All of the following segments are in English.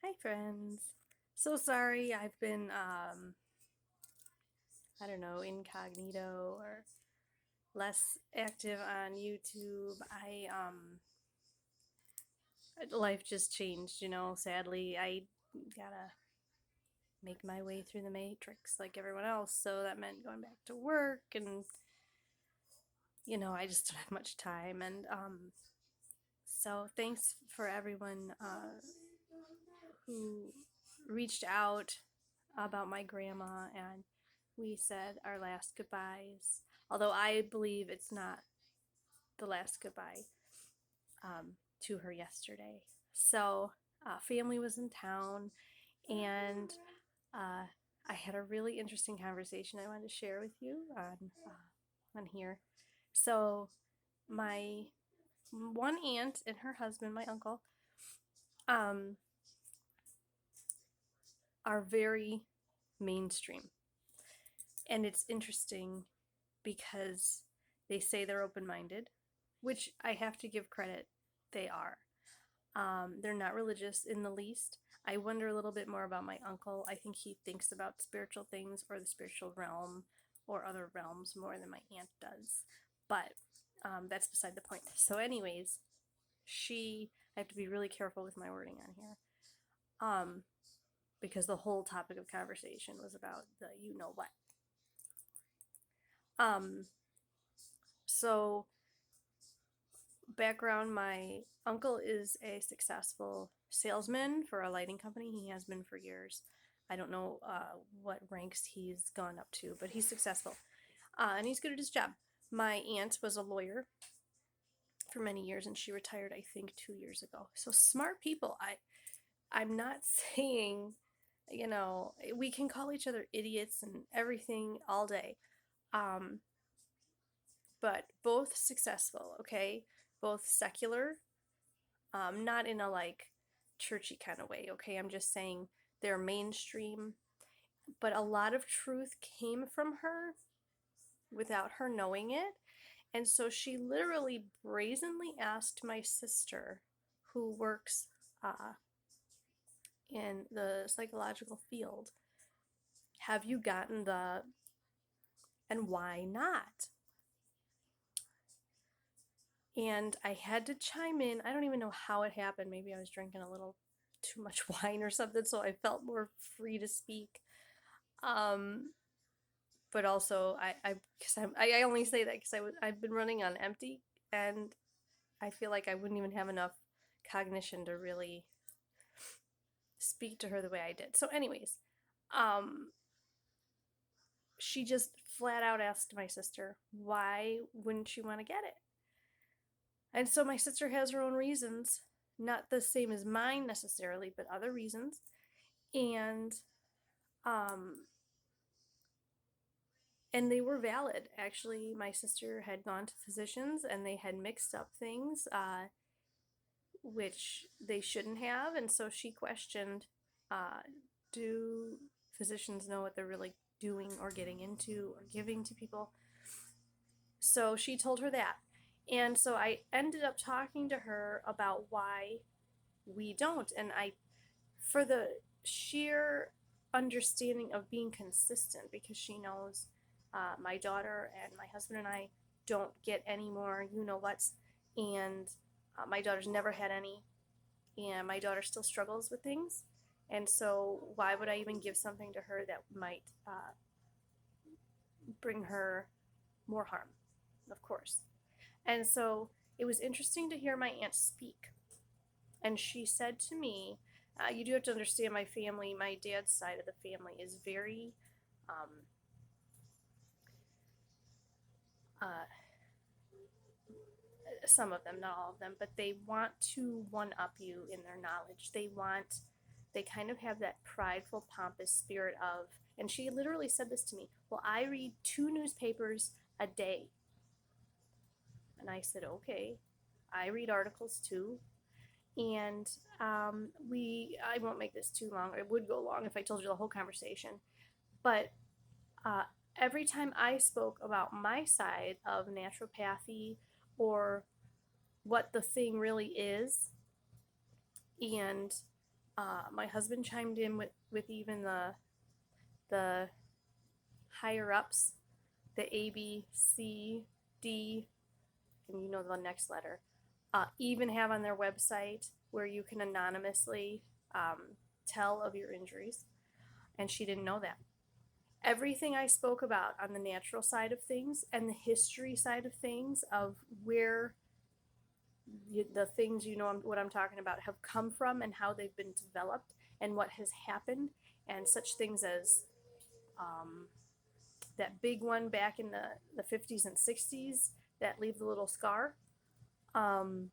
Hi, friends. So sorry I've been, I don't know, incognito or less active on YouTube. Life just changed, sadly. I gotta make my way through the matrix like everyone else. So that meant going back to work and, I just don't have much time. So thanks for everyone who reached out about my grandma, and we said our last goodbyes. Although I believe it's not the last goodbye to her yesterday. So, family was in town, and uh, I had a really interesting conversation I wanted to share with you on here. So, my one aunt and her husband, my uncle, um, are very mainstream. And it's interesting because they say they're open minded, which I have to give credit, they are. They're not religious in the least. I wonder a little bit more about my uncle. I think he thinks about spiritual things or the spiritual realm or other realms more than my aunt does. But that's beside the point. So, anyways, I have to be really careful with my wording on here. Um, because the whole topic of conversation was about the you know what. Um, so background, my uncle is a successful salesman for a lighting company. He has been for years. I don't know what ranks he's gone up to, but he's successful. And he's good at his job. My aunt was a lawyer for many years, and she retired, I think, 2 years ago. So smart people. I'm not saying, we can call each other idiots and everything all day. Um, but both successful, okay? Both secular, not in a like churchy kind of way, okay? I'm just saying they're mainstream, but a lot of truth came from her without her knowing it. And so she literally brazenly asked my sister, who works uh, in the psychological field, have you gotten the, and why not? And I had to chime in. I don't even know how it happened. Maybe I was drinking a little too much wine or something, so I felt more free to speak. Um, but also, I only say that because I've been running on empty, and I feel like I wouldn't even have enough cognition to really speak to her the way I did. So, anyways, um, she just flat out asked my sister, why wouldn't she want to get it? And so my sister has her own reasons, not the same as mine necessarily, but other reasons. And um and they were valid. Actually, my sister had gone to physicians and they had mixed up things which they shouldn't have, and so she questioned, uh do physicians know what they're really doing or getting into or giving to people? So she told her that. And so I ended up talking to her about why we don't. And for the sheer understanding of being consistent, because she knows my daughter and my husband and I don't get any more you know what's, and my daughter's never had any, and my daughter still struggles with things. And so, why would I even give something to her that might bring her more harm? Of course. And so, it was interesting to hear my aunt speak. And she said to me, you do have to understand my family, my dad's side of the family is very, um, uh, some of them, not all of them, but they want to one up you in their knowledge. They kind of have that prideful, pompous spirit of, and she literally said this to me, well, I read 2 newspapers a day. And I said, okay, I read articles too. And I won't make this too long. It would go long if I told you the whole conversation. But uh, every time I spoke about my side of naturopathy or what the thing really is, and My husband chimed in with even the higher ups, the A, B, C, D, and you know the next letter, even have on their website where you can anonymously tell of your injuries. And she didn't know that. Everything I spoke about on the natural side of things and the history side of things, of where the things, what I'm talking about, have come from and how they've been developed and what has happened, and such things as that big one back in the 50s and 60s that leave the little scar. Um,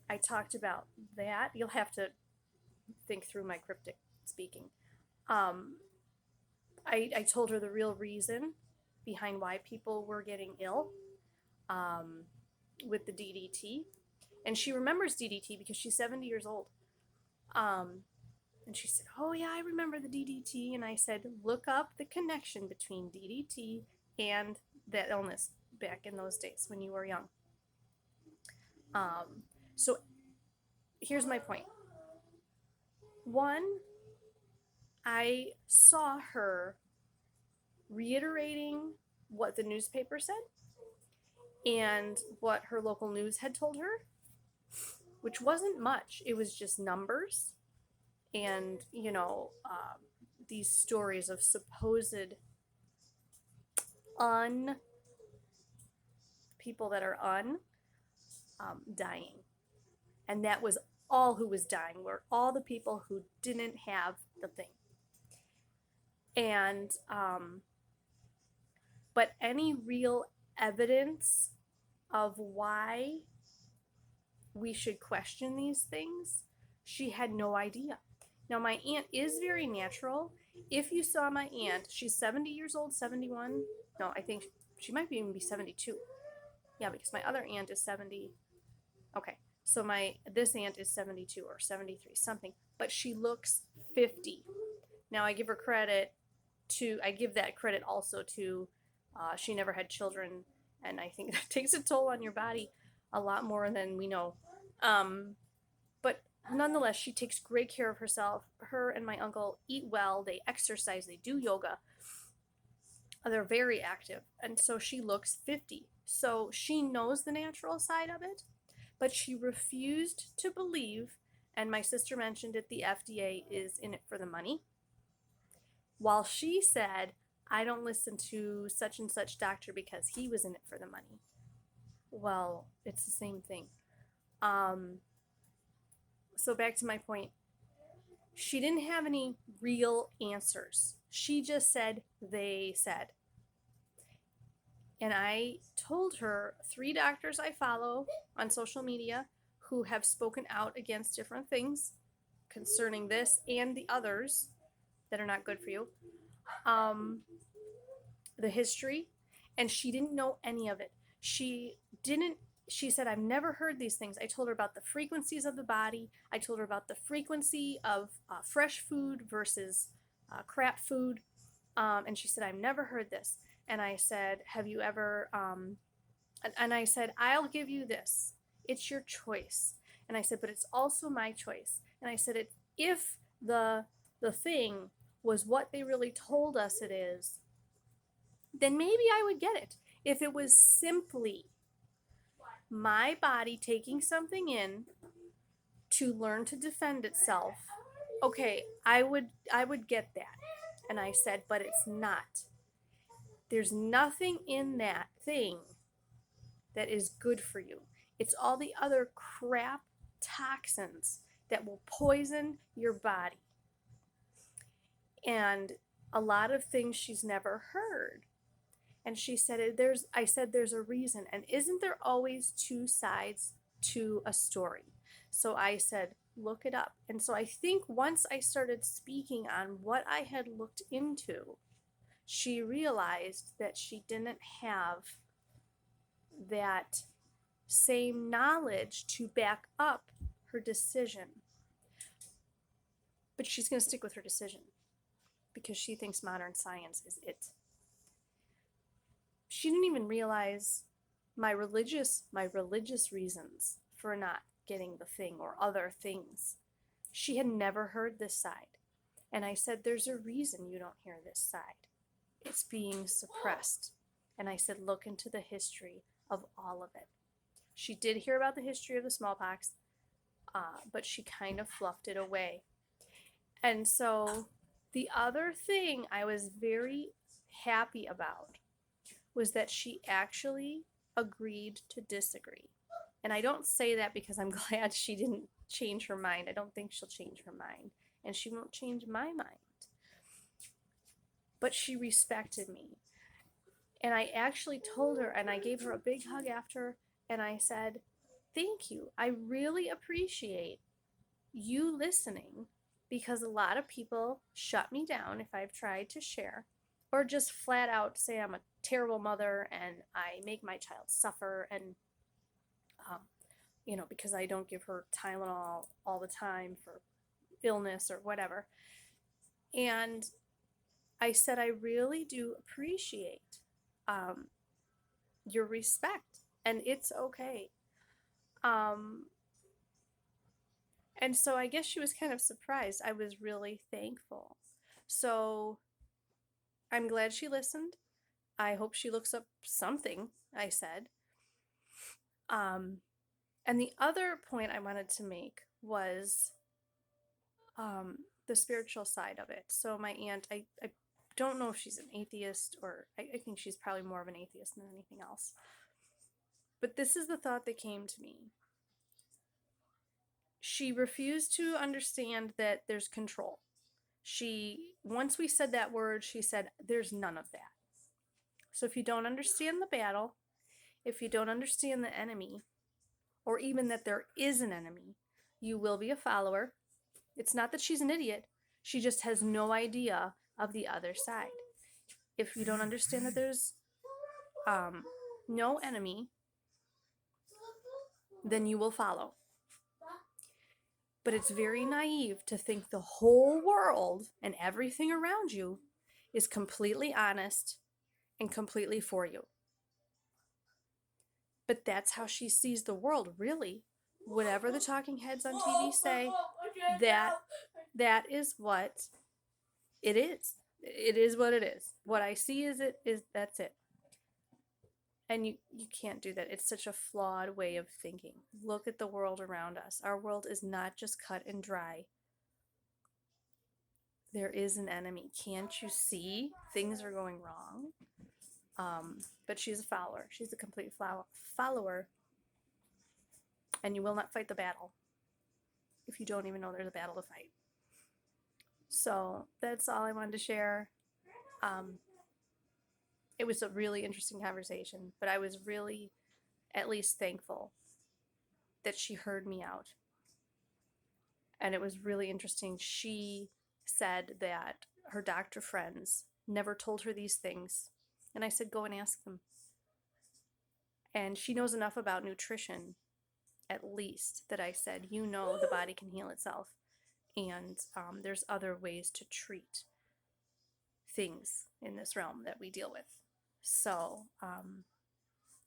I talked about that. You'll have to think through my cryptic speaking. Um, I told her the real reason behind why people were getting ill um, with the DDT. And she remembers DDT because she's 70 years old. And she said, "Oh, yeah, I remember the DDT." And I said, "Look up the connection between DDT and that illness back in those days when you were young." So here's my point. One, I saw her reiterating what the newspaper said and what her local news had told her, which wasn't much. It was just numbers and, these stories of supposed people that are dying. And that was all who was dying, were all the people who didn't have the thing. And, but any real evidence of why we should question these things, she had no idea. Now, my aunt is very natural. If you saw my aunt, she's 70 years old, 71. No, I think she might even be 72. Yeah, because my other aunt is 70. Okay, so this aunt is 72 or 73, something. But she looks 50. Now, I give that credit also to, she never had children, and I think that takes a toll on your body a lot more than we know. But nonetheless, she takes great care of herself. Her and my uncle eat well, they exercise, they do yoga. They're very active, and so she looks 50. So she knows the natural side of it, but she refused to believe, and my sister mentioned it, the FDA is in it for the money. While she said, "I don't listen to such and such doctor because he was in it for the money." Well, it's the same thing. So back to my point. She didn't have any real answers. She just said, they said. And I told her 3 doctors I follow on social media who have spoken out against different things concerning this and the others that are not good for you. The history, and she didn't know any of it. She said, "I've never heard these things." I told her about the frequencies of the body. I told her about the frequency of fresh food versus crap food. And she said, "I've never heard this." And I said, "Have you ever, and I said, "I'll give you this. It's your choice." And I said, "But it's also my choice." And I said, if the thing was what they really told us it is, then maybe I would get it. If it was simply my body taking something in to learn to defend itself, okay, I would get that." And I said, "But it's not. There's nothing in that thing that is good for you. It's all the other crap toxins that will poison your body." And a lot of things she's never heard. And she said, I said, "There's a reason. And isn't there always 2 sides to a story?" So I said, "Look it up." And so I think once I started speaking on what I had looked into, she realized that she didn't have that same knowledge to back up her decision. But she's going to stick with her decision because she thinks modern science is it. She didn't even realize my religious reasons for not getting the thing or other things. She had never heard this side. And I said, there's a reason you don't hear this side. It's being suppressed. And I said, look into the history of all of it. She did hear about the history of the smallpox, but she kind of fluffed it away. And so the other thing I was very happy about was that she actually agreed to disagree. And I don't say that because I'm glad she didn't change her mind. I don't think she'll change her mind. And she won't change my mind. But she respected me. And I actually told her, and I gave her a big hug after, and I said, thank you. I really appreciate you listening, because a lot of people shut me down if I've tried to share, or just flat out say I'm a terrible mother and I make my child suffer, and because I don't give her Tylenol all the time for illness or whatever. And I said, I really do appreciate your respect, and it's okay. And so I guess she was kind of surprised. I was really thankful. So I'm glad she listened. I hope she looks up something I said. And the other point I wanted to make was the spiritual side of it. So my aunt, I don't know if she's an atheist, or I think she's probably more of an atheist than anything else. But this is the thought that came to me. She refused to understand that there's control. Once we said that word, she said, there's none of that. So if you don't understand the battle, if you don't understand the enemy, or even that there is an enemy, you will be a follower. It's not that she's an idiot. She just has no idea of the other side. If you don't understand that there's no enemy, then you will follow. But it's very naive to think the whole world and everything around you is completely honest and completely for you. But that's how she sees the world, really. Whatever the talking heads on TV say, that is what it is. It is what it is. What I see is that's it. And you can't do that. It's such a flawed way of thinking. Look at the world around us. Our world is not just cut and dry. There is an enemy. Can't you see things are going wrong? But she's a follower. She's a complete follower. And you will not fight the battle if you don't even know there's a battle to fight. So that's all I wanted to share. It was a really interesting conversation, but I was really at least thankful that she heard me out. And it was really interesting. She said that her doctor friends never told her these things. And I said, go and ask them. And she knows enough about nutrition, at least, that I said, the body can heal itself. And there's other ways to treat things in this realm that we deal with. So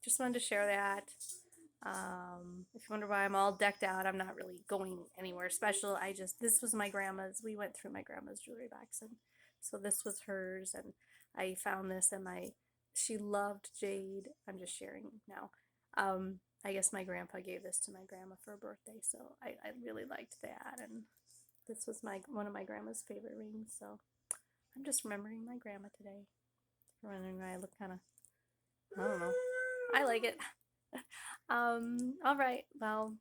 just wanted to share that. If you wonder why I'm all decked out, I'm not really going anywhere special. This was my grandma's. We went through my grandma's jewelry box, and so this was hers, and I found this, and she loved jade. I'm just sharing now. I guess my grandpa gave this to my grandma for her birthday, so I really liked that, and this was one of my grandma's favorite rings, so I'm just remembering my grandma today. Wondering why I look kind of, I don't know. I like it. All right. Well,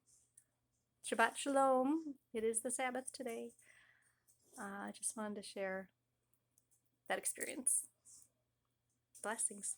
Shabbat Shalom. It is the Sabbath today. I just wanted to share that experience. Blessings.